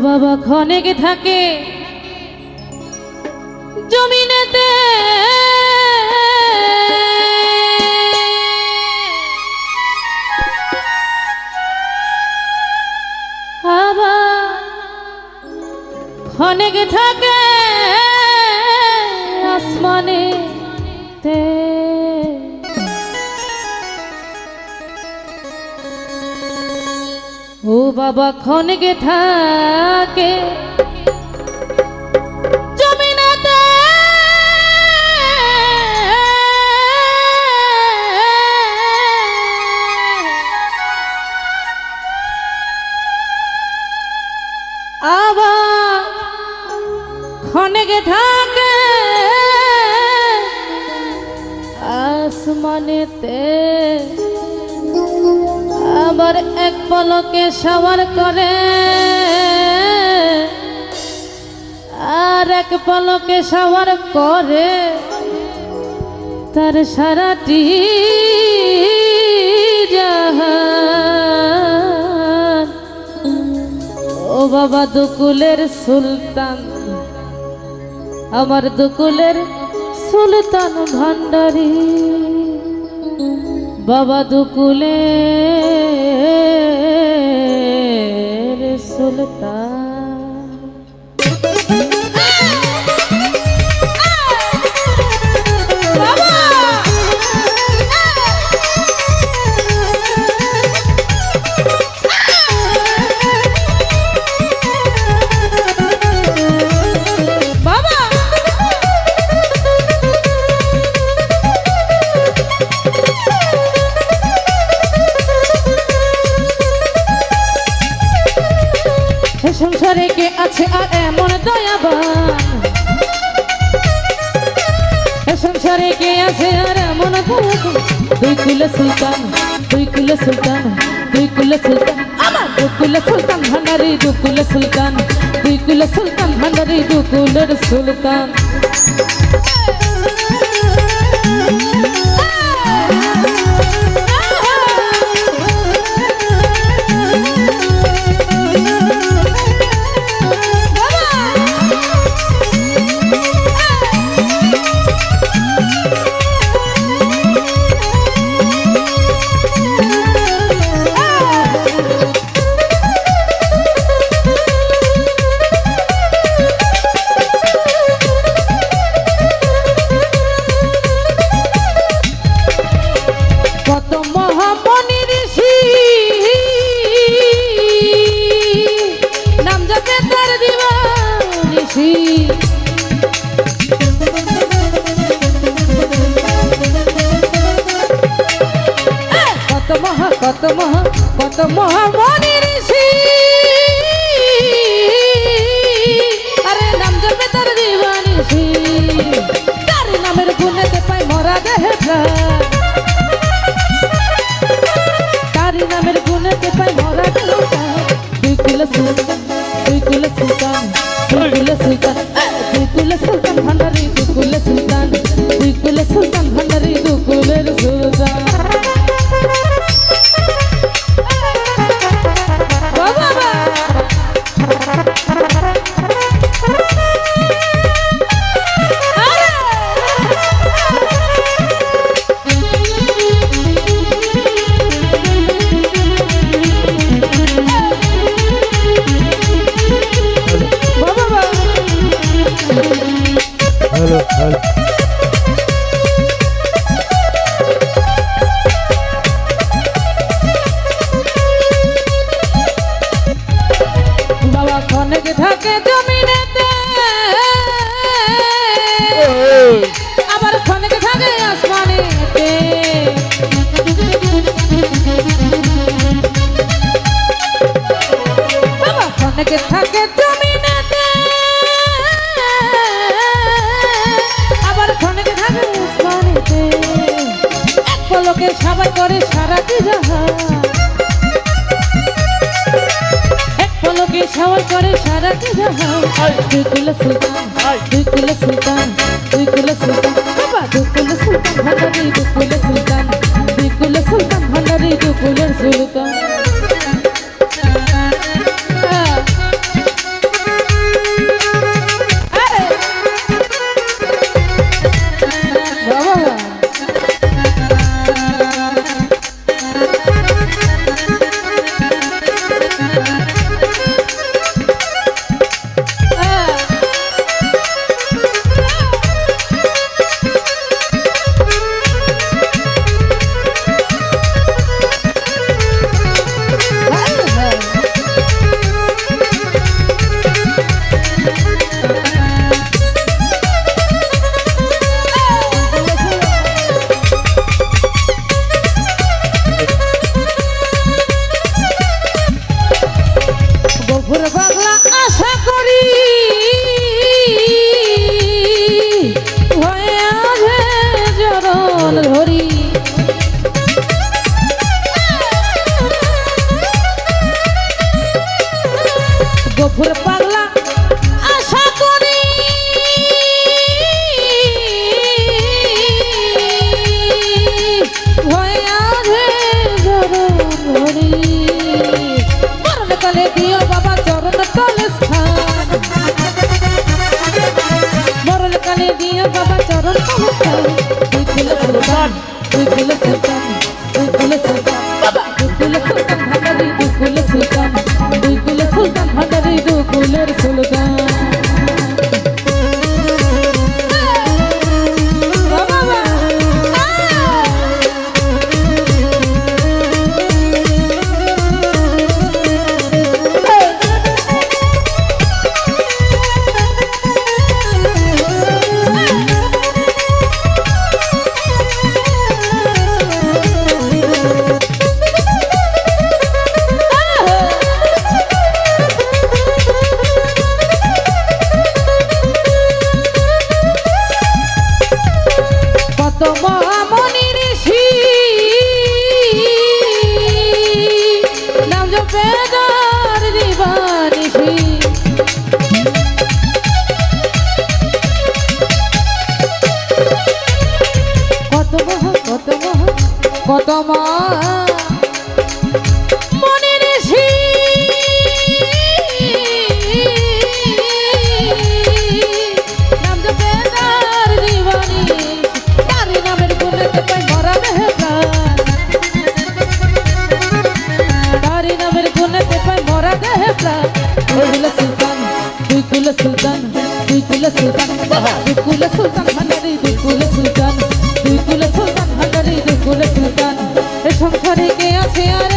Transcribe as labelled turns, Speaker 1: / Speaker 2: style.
Speaker 1: বাবা ক্ষণেকে থাকে জমিনেতে আবার ক্ষণেকে থাকে আসমানেতে। ও বাবা ক্ষণেকে থাকে জমিনেতে আবার ক্ষণেকে থাকে আসমানেতে। আবার এক পলকে সওয়ার করে আর এক পলকে সওয়ার করে তার সারাটি জাহান। ও বাবা দুকুলের সুলতান আমার দুকুলের সুলতান ভান্ডারী বাবা দুকুলের সুলতান। সংসারে কে আছে আর এমন দয়াবান, সংসারে কে আছে আর এমন দয়াবান। দুই কুলে সুলতান দুই কুলে সুলতান দুই কুলে সুলতান আমার দুকুলে সুলতান ভান্ডারী দুকুলে সুলতান দুই কুলে সুলতান ভান্ডারী দুকুলের সুলতান। কত মহামণি ঋষি আরে নাম জপে তার দিবানিসি তার নামের গুণেতে পাই মরা দেহে প্রাণ তারি নামের গুণেতে পাই মরা দেহে প্রাণ। দুই কুলে সুলতান দুই কুলে সুলতান দুই কুলে সুলতান দুই কুলে সুলতান ভান্ডারী দুই কুলে সুলতান দুই কুলে সুলতান ভান্ডারী দুকুলের সুলতান। বাবা ক্ষণেকে থাকে জমিনেতে আবার ক্ষণেকে থাকে আসমানেতে। বাবা ক্ষণেকে থাকে জমিনেতে আবার ক্ষণেকে থাকে আসমানেতে। এক পলকে সবাই করে সারাটি জাহান পলকে সওয়ার করে সারাটি জাহান। দুই কুলে সুলতান দুই কুলে সুলতান দুই কুলে সুলতান বাবা দুকুলে সুলতান ভান্ডারী দুকুলে সুলতান দুই কুলে সুলতান ভান্ডারী দুকুলের সুলতান। গফুর পাগলা আশা করি মরণ কালে দিও বাবা চরণ তলে স্থান, মরণ কালে দিও বাবা চরণ তলে স্থান। তুই কুল সুলতান, তুই কুল সুলতান, তুই কুল সুলতান, তুই কুল সুলতান ভান্ডারি, তুই কুল সুলতান, তুই কুল সুলতান ভান্ডারি, তুই কুলের সুলতান। কত মনের নাম জপে তার দিবানি, তার নামের গুণেতে পাই মরা দেহে প্রাণ, তার নামের গুণেতে পাই মরা দেহে প্রাণ। তুই কুল সুলতান, তুই কুল সুলতান, তুই কুল সুলতান, তুই কুল সুলতান ভান্ডারি, তুই কুল সুলতান, তুই কুল সুলতান ভান্ডারি, তুই কুল সুলতান। সংসারে কে আছে আর